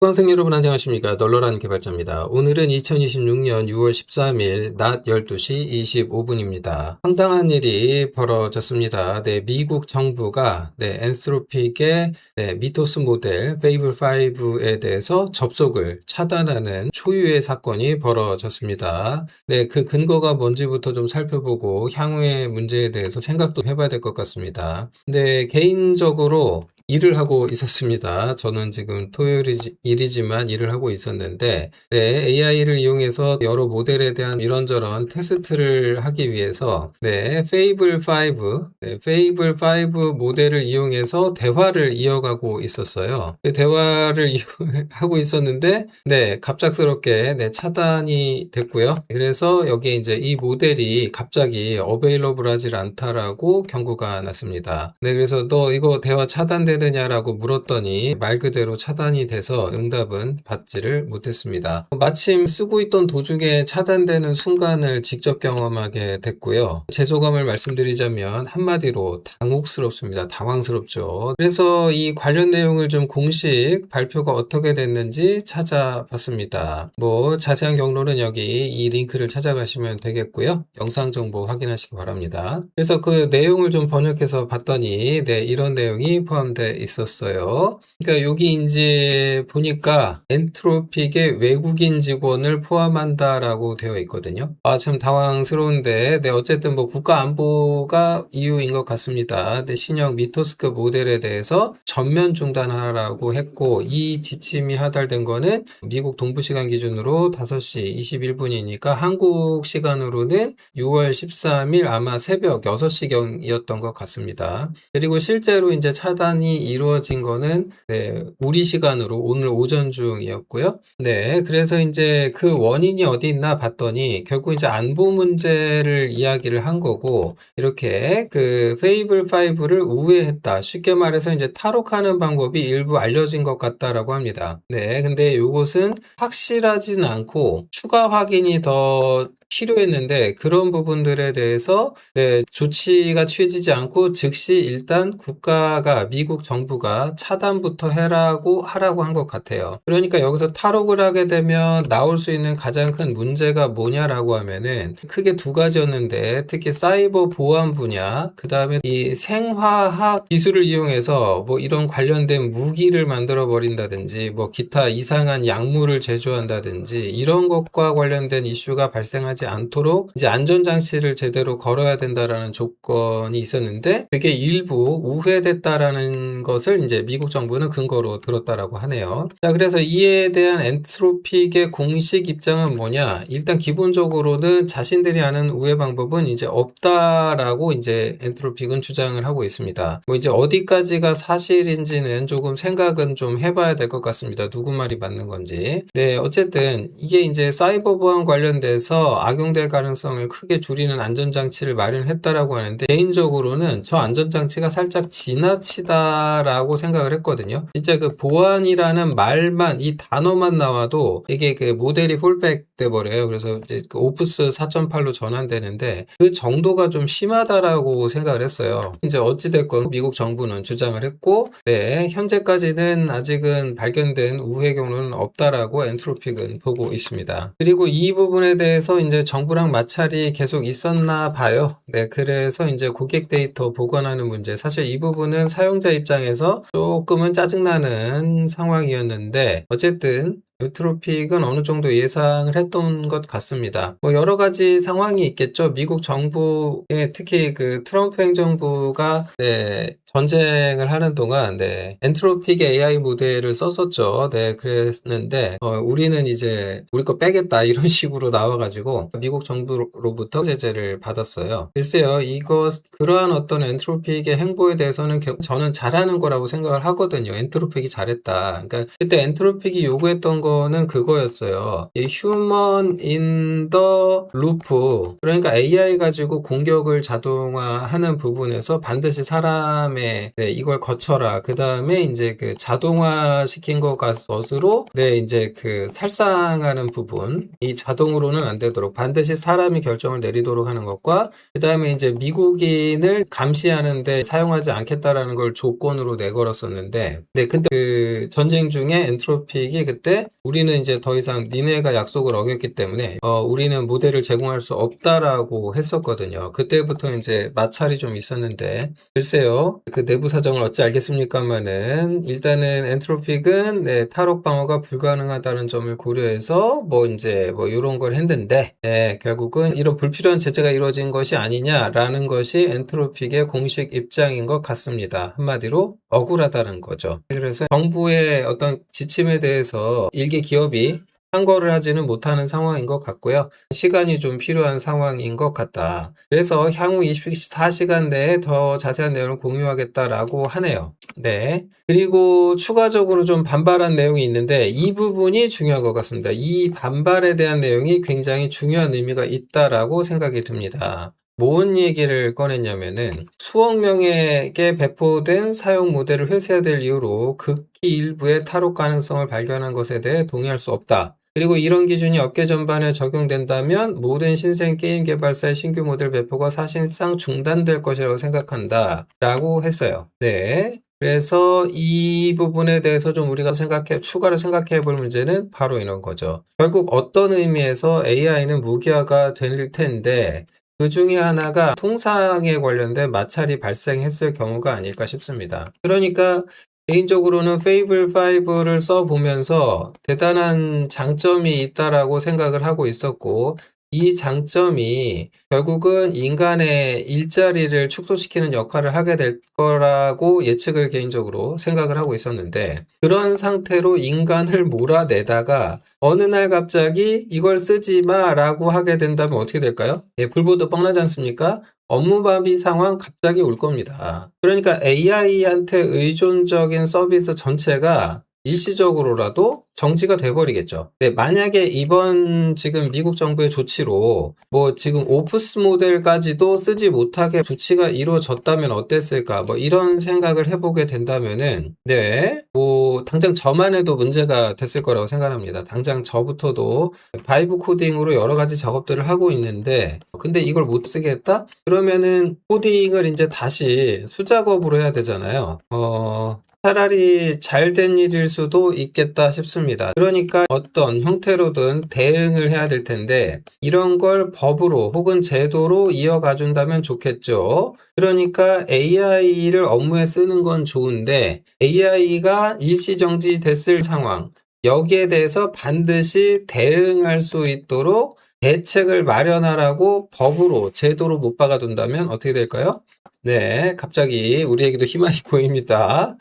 수강생 여러분 안녕하십니까. 널널한 개발자입니다. 오늘은 2026년 6월 13일 낮 12시 25분입니다. 황당한 일이 벌어졌습니다. 미국 정부가 엔스로픽의 미토스 모델 페이블5에 대해서 접속을 차단하는 초유의 사건이 벌어졌습니다. 그 근거가 뭔지부터 좀 살펴보고 향후의 문제에 대해서 생각도 해봐야 될 것 같습니다. 개인적으로 일을 하고 있었습니다. 저는 지금 토요일이지만 일을 하고 있었는데, AI를 이용해서 여러 모델에 대한 이런저런 테스트를 하기 위해서, 페이블5 모델을 이용해서 대화를 이어가고 있었어요. 그 대화를 하고 있었는데, 갑작스럽게, 차단이 됐고요. 그래서 여기에 이제 이 모델이 갑자기 어베일러블 하지 않다라고 경고가 났습니다. 그래서 너 이거 대화 차단되느냐라고 물었더니 말 그대로 차단이 돼서 응답은 받지를 못했습니다. 마침 쓰고 있던 도중에 차단되는 순간을 직접 경험하게 됐고요. 제 소감을 말씀드리자면 한마디로 당혹스럽습니다. 당황스럽죠. 그래서 이 관련 내용을 좀 공식 발표가 어떻게 됐는지 찾아봤습니다. 자세한 경로는 여기 이 링크를 찾아가시면 되겠고요. 영상 정보 확인하시기 바랍니다. 그래서 그 내용을 좀 번역해서 봤더니 이런 내용이 포함되어 있었어요. 그러니까 여기 이제 보니까 엔트로픽의 외국인 직원을 포함한다라고 되어 있거든요. 참 당황스러운데 어쨌든 국가 안보가 이유인 것 같습니다. 신형 미토스급 모델에 대해서 전면 중단하라고 했고 이 지침이 하달된 거는 미국 동부 시간 기준으로 5시 21분이니까 한국 시간으로는 6월 13일 아마 새벽 6시경이었던 것 같습니다. 그리고 실제로 이제 차단이 이루어진 거는 우리 시간으로 오늘 오전 중이었고요. 그래서 이제 그 원인이 어디 있나 봤더니 결국 이제 안보 문제를 이야기를 한 거고 이렇게 그 페이블5를 우회했다. 쉽게 말해서 이제 탈옥하는 방법이 일부 알려진 것 같다라고 합니다. 근데 이것은 확실하진 않고 추가 확인이 더 필요했는데 그런 부분들에 대해서 조치가 취해지지 않고 즉시 일단 국가가 미국 정부가 차단부터 하라고 한 것 같아요. 그러니까 여기서 탈옥을 하게 되면 나올 수 있는 가장 큰 문제가 뭐냐라고 하면은 크게 두 가지였는데 특히 사이버 보안 분야 그 다음에 이 생화학 기술을 이용해서 이런 관련된 무기를 만들어 버린다든지 기타 이상한 약물을 제조한다든지 이런 것과 관련된 이슈가 발생하지 않도록 이제 안전장치를 제대로 걸어야 된다라는 조건이 있었는데 그게 일부 우회됐다라는 것을 이제 미국 정부는 근거로 들었다라고 하네요. 자, 그래서 이에 대한 엔트로픽의 공식 입장은 뭐냐? 일단 기본적으로는 자신들이 아는 우회 방법은 이제 없다라고 이제 엔트로픽은 주장을 하고 있습니다. 이제 어디까지가 사실인지는 조금 생각은 좀 해봐야 될 것 같습니다. 누구 말이 맞는 건지. 어쨌든 이게 이제 사이버 보안 관련돼서 악용될 가능성을 크게 줄이는 안전장치를 마련했다라고 하는데 개인적으로는 저 안전장치가 살짝 지나치다라고 생각을 했거든요. 진짜 그 보안이라는 말만 이 단어만 나와도 이게 그 모델이 폴백 돼버려요. 그래서 이제 그 오프스 4.8로 전환되는데 그 정도가 좀 심하다라고 생각을 했어요. 이제 어찌됐건 미국 정부는 주장을 했고 현재까지는 아직은 발견된 우회 경로는 없다라고 엔트로픽은 보고 있습니다. 그리고 이 부분에 대해서 이제 정부랑 마찰이 계속 있었나 봐요. 그래서 이제 고객 데이터 보관하는 문제 사실 이 부분은 사용자 입장에서 조금은 짜증나는 상황이었는데 어쨌든 엔트로픽은 어느 정도 예상을 했던 것 같습니다. 여러 가지 상황이 있겠죠. 미국 정부에 특히 그 트럼프 행정부가 전쟁을 하는 동안 엔트로픽의 AI 모델을 썼었죠. 그랬는데 우리는 이제 우리 거 빼겠다 이런 식으로 나와가지고 미국 정부로부터 제재를 받았어요. 글쎄요, 그러한 어떤 엔트로픽의 행보에 대해서는 저는 잘하는 거라고 생각을 하거든요. 엔트로픽이 잘했다. 그러니까 그때 엔트로픽이 요구했던 거는 그거였어요. 이 휴먼 인 더 루프, 그러니까 AI 가지고 공격을 자동화하는 부분에서 반드시 사람의 이걸 거쳐라. 그 다음에 이제 그 자동화 시킨 것으로 이제 그 살상하는 부분, 이 자동으로는 안 되도록 반드시 사람이 결정을 내리도록 하는 것과, 그 다음에 이제 미국인을 감시하는데 사용하지 않겠다라는 걸 조건으로 내걸었었는데, 근데 그 전쟁 중에 엔트로픽이 그때 우리는 이제 더 이상 니네가 약속을 어겼기 때문에 우리는 모델을 제공할 수 없다라고 했었거든요. 그때부터 이제 마찰이 좀 있었는데, 글쎄요, 그 내부 사정을 어찌 알겠습니까만은 일단은 엔트로픽은 탈옥 방어가 불가능하다는 점을 고려해서 이제 이런 걸 했는데, 결국은 이런 불필요한 제재가 이루어진 것이 아니냐라는 것이 엔트로픽의 공식 입장인 것 같습니다. 한마디로 억울하다는 거죠. 그래서 정부의 어떤 지침에 대해서 일개 기업이 상거를 하지는 못하는 상황인 것 같고요. 시간이 좀 필요한 상황인 것 같다. 그래서 향후 24시간 내에 더 자세한 내용을 공유하겠다라고 하네요. 네. 그리고 추가적으로 좀 반발한 내용이 있는데 이 부분이 중요한 것 같습니다. 이 반발에 대한 내용이 굉장히 중요한 의미가 있다라고 생각이 듭니다. 뭔 얘기를 꺼냈냐면은 수억 명에게 배포된 사용 모델을 회수해야 될 이유로 극히 일부의 탈옥 가능성을 발견한 것에 대해 동의할 수 없다. 그리고 이런 기준이 업계 전반에 적용된다면 모든 신생 게임 개발사의 신규 모델 배포가 사실상 중단될 것이라고 생각한다. 라고 했어요. 네. 그래서 이 부분에 대해서 좀 우리가 추가로 생각해 볼 문제는 바로 이런 거죠. 결국 어떤 의미에서 AI는 무기화가 될 텐데 그 중에 하나가 통상에 관련된 마찰이 발생했을 경우가 아닐까 싶습니다. 그러니까 개인적으로는 페이블 5를 써보면서 대단한 장점이 있다라고 생각을 하고 있었고, 이 장점이 결국은 인간의 일자리를 축소시키는 역할을 하게 될 거라고 예측을 개인적으로 생각을 하고 있었는데, 그런 상태로 인간을 몰아내다가 어느 날 갑자기 이걸 쓰지 마라고 하게 된다면 어떻게 될까요? 불보듯 뻔하지 않습니까? 업무마비 상황 갑자기 올 겁니다. 그러니까 AI한테 의존적인 서비스 전체가 일시적으로라도 정지가 돼버리겠죠. 만약에 이번 지금 미국 정부의 조치로 지금 오프스 모델까지도 쓰지 못하게 조치가 이루어졌다면 어땠을까? 이런 생각을 해보게 된다면은 당장 저만 해도 문제가 됐을 거라고 생각합니다. 당장 저부터도 바이브 코딩으로 여러 가지 작업들을 하고 있는데 근데 이걸 못 쓰게 했다? 그러면은 코딩을 이제 다시 수작업으로 해야 되잖아요. 차라리 잘된 일일 수도 있겠다 싶습니다. 그러니까 어떤 형태로든 대응을 해야 될 텐데 이런 걸 법으로 혹은 제도로 이어가 준다면 좋겠죠. 그러니까 AI를 업무에 쓰는 건 좋은데 AI가 일시정지 됐을 상황, 여기에 대해서 반드시 대응할 수 있도록 대책을 마련하라고 법으로, 제도로 못 박아둔다면 어떻게 될까요? 갑자기 우리에게도 희망이 보입니다.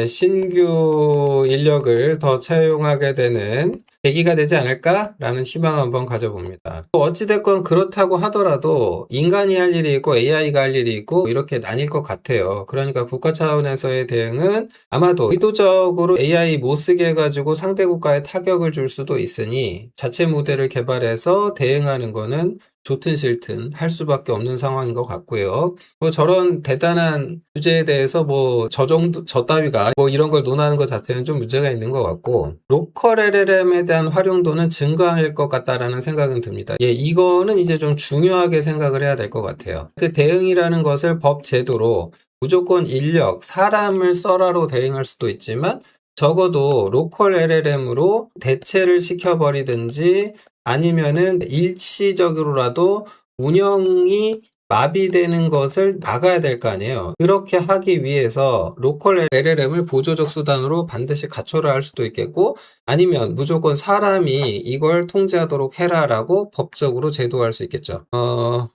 신규 인력을 더 채용하게 되는 계기가 되지 않을까라는 희망을 한번 가져봅니다. 어찌됐건 그렇다고 하더라도 인간이 할 일이 있고 AI가 할 일이 있고 이렇게 나뉠 것 같아요. 그러니까 국가 차원에서의 대응은 아마도 의도적으로 AI 못 쓰게 해가지고 상대 국가에 타격을 줄 수도 있으니 자체 모델을 개발해서 대응하는 거는 좋든 싫든 할 수밖에 없는 상황인 것 같고요. 저런 대단한 주제에 대해서 저 따위가 이런 걸 논하는 것 자체는 좀 문제가 있는 것 같고, 로컬 LLM에 대한 활용도는 증가할 것 같다라는 생각은 듭니다. 이거는 이제 좀 중요하게 생각을 해야 될 것 같아요. 그 대응이라는 것을 법 제도로 무조건 인력, 사람을 써라로 대응할 수도 있지만 적어도 로컬 LLM으로 대체를 시켜버리든지 아니면은 일시적으로라도 운영이 마비되는 것을 막아야 될 거 아니에요. 그렇게 하기 위해서 로컬 LLM을 보조적 수단으로 반드시 갖춰라 할 수도 있겠고 아니면 무조건 사람이 이걸 통제하도록 해라라고 법적으로 제도할 수 있겠죠.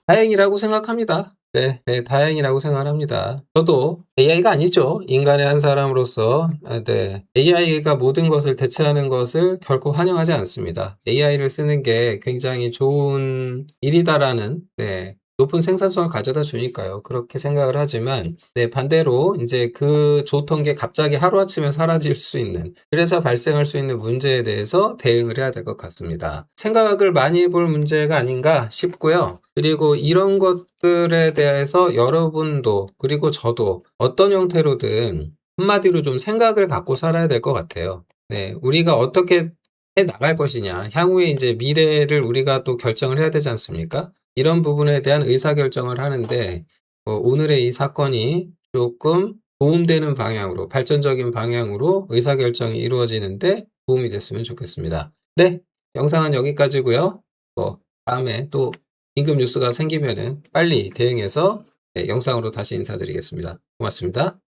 다행이라고 생각합니다. 다행이라고 생각합니다. 저도 AI가 아니죠. 인간의 한 사람으로서 AI가 모든 것을 대체하는 것을 결코 환영하지 않습니다. AI를 쓰는 게 굉장히 좋은 일이다라는 높은 생산성을 가져다 주니까요. 그렇게 생각을 하지만, 네, 반대로 이제 그 좋던 게 갑자기 하루아침에 사라질 수 있는, 그래서 발생할 수 있는 문제에 대해서 대응을 해야 될 것 같습니다. 생각을 많이 해볼 문제가 아닌가 싶고요. 그리고 이런 것들에 대해서 여러분도, 그리고 저도 어떤 형태로든 한마디로 좀 생각을 갖고 살아야 될 것 같아요. 네, 우리가 어떻게 해 나갈 것이냐, 향후에 이제 미래를 우리가 또 결정을 해야 되지 않습니까? 이런 부분에 대한 의사결정을 하는데, 오늘의 이 사건이 조금 도움되는 방향으로, 발전적인 방향으로 의사결정이 이루어지는데 도움이 됐으면 좋겠습니다. 네, 영상은 여기까지고요. 다음에 또 긴급 뉴스가 생기면은 빨리 대응해서, 네, 영상으로 다시 인사드리겠습니다. 고맙습니다.